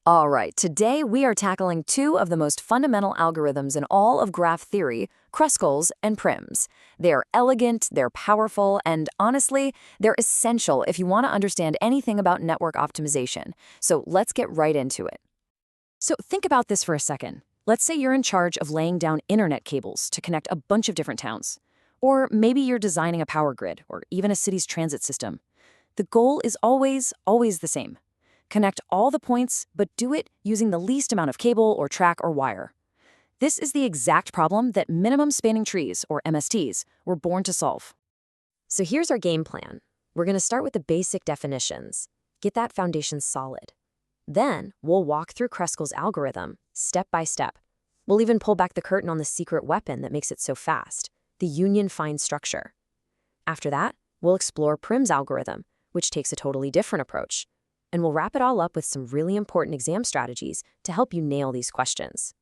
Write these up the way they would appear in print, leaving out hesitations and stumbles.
All right, today we are tackling two of the most fundamental algorithms in all of graph theory, Kruskal's and Prim's. They are elegant, they're powerful, and honestly, they're essential if you want to understand anything about network optimization. So let's get right into it. So think about this for a second. Let's say you're in charge of laying down internet cables to connect a bunch of different towns. Or maybe you're designing a power grid, or even a city's transit system. The goal is always the same. Connect all the points, but do it using the least amount of cable or track or wire. This is the exact problem that minimum spanning trees, or MSTs, were born to solve. So here's our game plan. We're going to start with the basic definitions. Get that foundation solid. Then we'll walk through Kruskal's algorithm, step by step. We'll even pull back the curtain on the secret weapon that makes it so fast, the union-find structure. After that, we'll explore Prim's algorithm, which takes a totally different approach. And we'll wrap it all up with some really important exam strategies to help you nail these questions.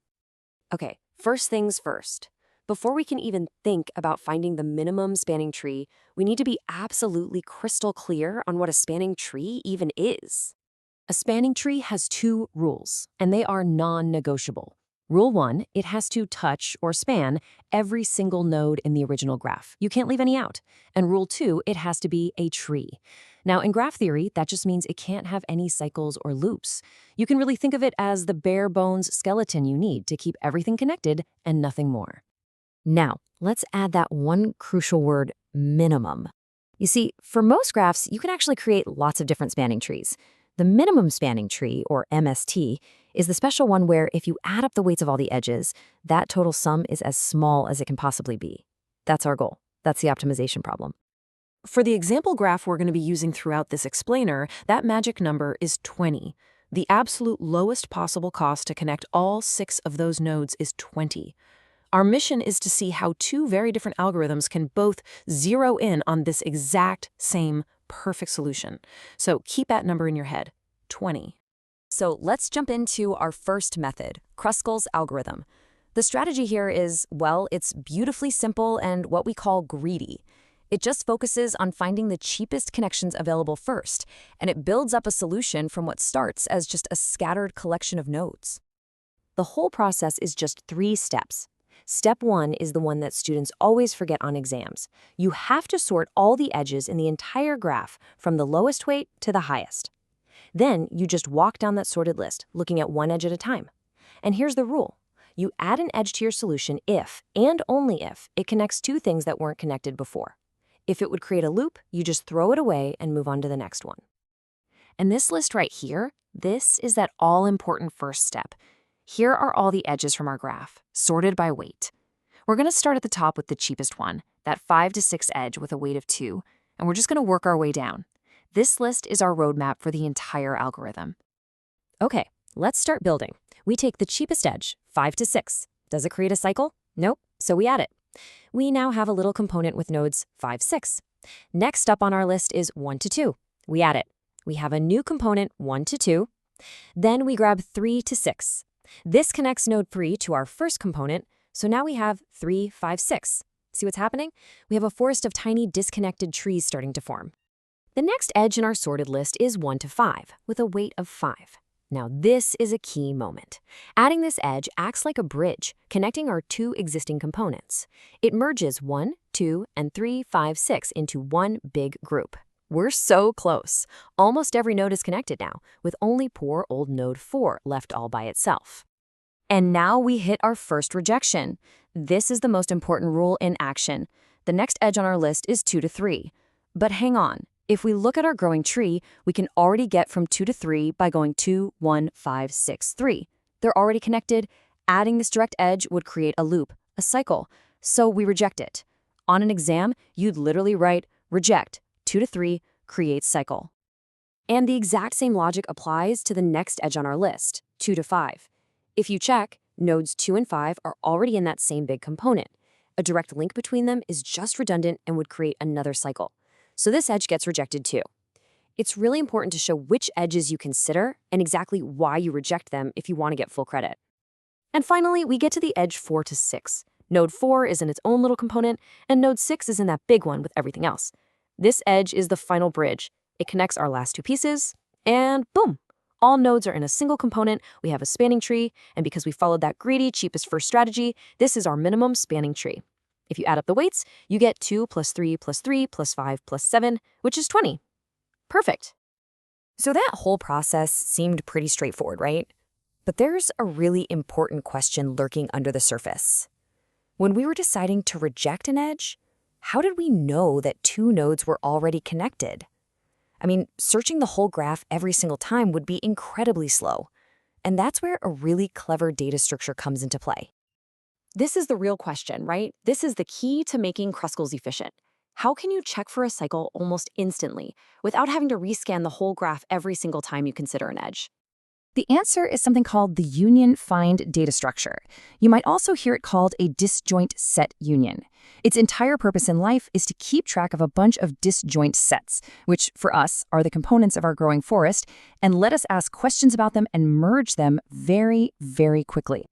Okay, first things first. Before we can even think about finding the minimum spanning tree, we need to be absolutely crystal clear on what a spanning tree even is. A spanning tree has two rules, and they are non-negotiable. Rule 1, it has to touch or span every single node in the original graph. You can't leave any out. And Rule 2, it has to be a tree. Now, in graph theory, that just means it can't have any cycles or loops. You can really think of it as the bare bones skeleton you need to keep everything connected and nothing more. Now, let's add that one crucial word, minimum. You see, for most graphs, you can actually create lots of different spanning trees. The minimum spanning tree, or MST, is the special one where if you add up the weights of all the edges, that total sum is as small as it can possibly be. That's our goal. That's the optimization problem. For the example graph we're going to be using throughout this explainer, that magic number is 20. The absolute lowest possible cost to connect all 6 of those nodes is 20. Our mission is to see how two very different algorithms can both zero in on this exact same perfect solution. So keep that number in your head, 20. So let's jump into our first method, Kruskal's algorithm. The strategy here is, well, it's beautifully simple and what we call greedy. It just focuses on finding the cheapest connections available first, and it builds up a solution from what starts as just a scattered collection of nodes. The whole process is just 3 steps. Step 1 is the one that students always forget on exams. You have to sort all the edges in the entire graph from the lowest weight to the highest. Then you just walk down that sorted list, looking at one edge at a time. And here's the rule. You add an edge to your solution if, and only if, it connects 2 things that weren't connected before. If it would create a loop, you just throw it away and move on to the next one. And this list right here, this is that all-important first step. Here are all the edges from our graph, sorted by weight. We're going to start at the top with the cheapest one, that 5 to 6 edge with a weight of 2, and we're just going to work our way down. This list is our roadmap for the entire algorithm. Okay, let's start building. We take the cheapest edge, 5 to 6. Does it create a cycle? Nope, so we add it. We now have a little component with nodes 5, 6. Next up on our list is 1 to 2. We add it. We have a new component 1 to 2. Then we grab 3 to 6. This connects node 3 to our first component, so now we have 3, 5, 6. See what's happening? We have a forest of tiny disconnected trees starting to form. The next edge in our sorted list is 1 to 5, with a weight of 5. Now this is a key moment. Adding this edge acts like a bridge, connecting our 2 existing components. It merges 1, 2, and 3, 5, 6 into one big group. We're so close. Almost every node is connected now, with only poor old node 4 left all by itself. And now we hit our first rejection. This is the most important rule in action. The next edge on our list is 2 to 3. But hang on. If we look at our growing tree, we can already get from 2 to 3 by going 2, 1, 5, 6, 3. They're already connected. Adding this direct edge would create a loop, a cycle. So we reject it. On an exam, you'd literally write, reject, 2 to 3, create cycle. And the exact same logic applies to the next edge on our list, 2 to 5. If you check, nodes 2 and 5 are already in that same big component. A direct link between them is just redundant and would create another cycle. So this edge gets rejected too. It's really important to show which edges you consider and exactly why you reject them if you want to get full credit. And finally, we get to the edge 4 to 6. Node 4 is in its own little component, and node 6 is in that big one with everything else. This edge is the final bridge. It connects our last 2 pieces, and boom! All nodes are in a single component, we have a spanning tree, and because we followed that greedy, cheapest first strategy, this is our minimum spanning tree. If you add up the weights, you get 2 plus 3 plus 3 plus 5 plus 7, which is 20. Perfect. So that whole process seemed pretty straightforward, right? But there's a really important question lurking under the surface. When we were deciding to reject an edge, how did we know that two nodes were already connected? I mean, searching the whole graph every single time would be incredibly slow. And that's where a really clever data structure comes into play. This is the real question, right? This is the key to making Kruskal's efficient. How can you check for a cycle almost instantly without having to rescan the whole graph every single time you consider an edge? The answer is something called the union find data structure. You might also hear it called a disjoint set union. Its entire purpose in life is to keep track of a bunch of disjoint sets, which for us are the components of our growing forest, and let us ask questions about them and merge them very, very quickly.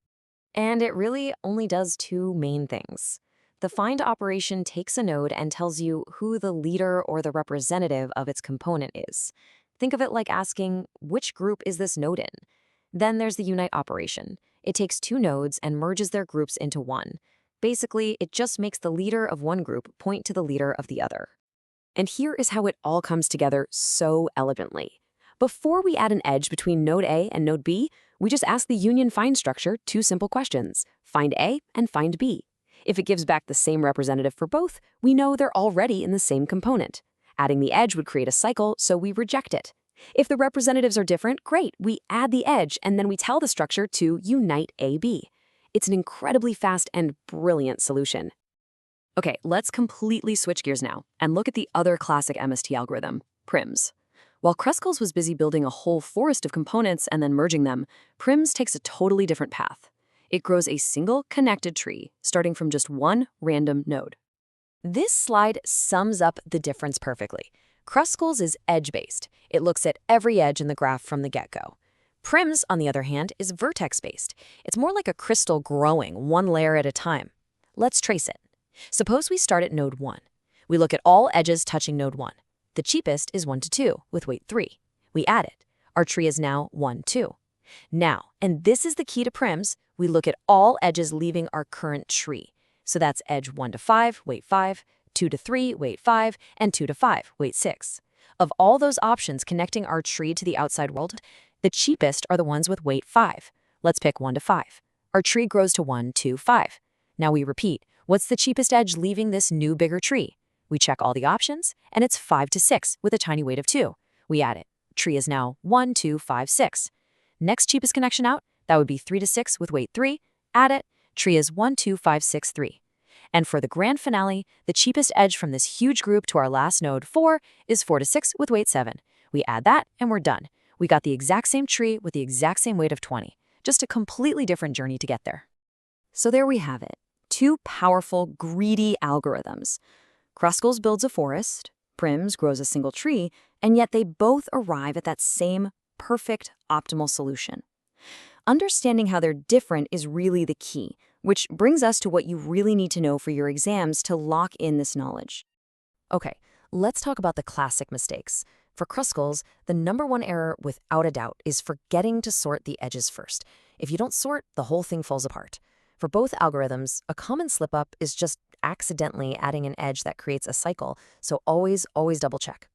And it really only does two main things. The find operation takes a node and tells you who the leader or the representative of its component is. Think of it like asking, which group is this node in? Then there's the unite operation. It takes two nodes and merges their groups into one. Basically, it just makes the leader of one group point to the leader of the other. And here is how it all comes together so elegantly. Before we add an edge between node A and node B, we just ask the union find structure two simple questions, find A and find B. If it gives back the same representative for both, we know they're already in the same component. Adding the edge would create a cycle, so we reject it. If the representatives are different, great, we add the edge and then we tell the structure to unite AB. It's an incredibly fast and brilliant solution. Okay, let's completely switch gears now and look at the other classic MST algorithm, prims. While Kruskal's was busy building a whole forest of components and then merging them, prims takes a totally different path. It grows a single connected tree, starting from just one random node. This slide sums up the difference perfectly. Kruskal's is edge-based. It looks at every edge in the graph from the get-go. Prims, on the other hand, is vertex-based. It's more like a crystal growing one layer at a time. Let's trace it. Suppose we start at node 1. We look at all edges touching node 1. The cheapest is 1 to 2 with weight 3. We add it. Our tree is now 1, 2. Now, and this is the key to prims, we look at all edges leaving our current tree. So that's edge 1 to 5, weight 5, 2 to 3, weight 5, and 2 to 5, weight 6. Of all those options connecting our tree to the outside world, the cheapest are the ones with weight 5. Let's pick 1 to 5. Our tree grows to 1, 2, 5. Now we repeat, what's the cheapest edge leaving this new bigger tree? We check all the options, and it's 5 to 6 with a tiny weight of 2. We add it. Tree is now 1, 2, 5, 6. Next cheapest connection out, that would be 3 to 6 with weight 3. Add it. Tree is 1, 2, 5, 6, 3. And for the grand finale, the cheapest edge from this huge group to our last node, 4, is 4 to 6 with weight 7. We add that, and we're done. We got the exact same tree with the exact same weight of 20. Just a completely different journey to get there. So there we have it. Two powerful, greedy algorithms. Kruskal's builds a forest, prims grows a single tree, and yet they both arrive at that same perfect, optimal solution. Understanding how they're different is really the key, which brings us to what you really need to know for your exams to lock in this knowledge. Okay, let's talk about the classic mistakes. For Kruskal's, the number one error, without a doubt, is forgetting to sort the edges first. If you don't sort, the whole thing falls apart. For both algorithms, a common slip-up is just accidentally adding an edge that creates a cycle, so always double-check.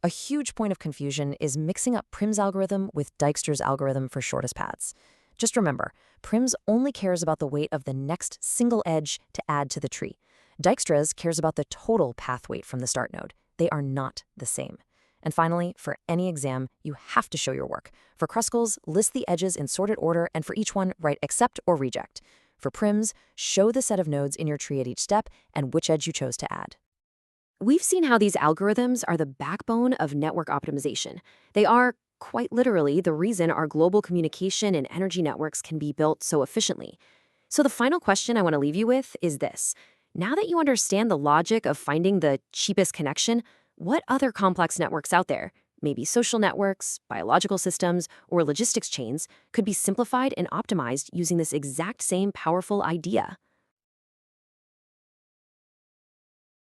A huge point of confusion is mixing up Prim's algorithm with Dijkstra's algorithm for shortest paths. Just remember, Prim's only cares about the weight of the next single edge to add to the tree. Dijkstra's cares about the total path weight from the start node. They are not the same. And finally, for any exam, you have to show your work. For Kruskal's, list the edges in sorted order, and for each one, write accept or reject. For Prim's, show the set of nodes in your tree at each step and which edge you chose to add. We've seen how these algorithms are the backbone of network optimization. They are, quite literally, the reason our global communication and energy networks can be built so efficiently. So the final question I want to leave you with is this. Now that you understand the logic of finding the cheapest connection, what other complex networks out there, maybe social networks, biological systems, or logistics chains, could be simplified and optimized using this exact same powerful idea?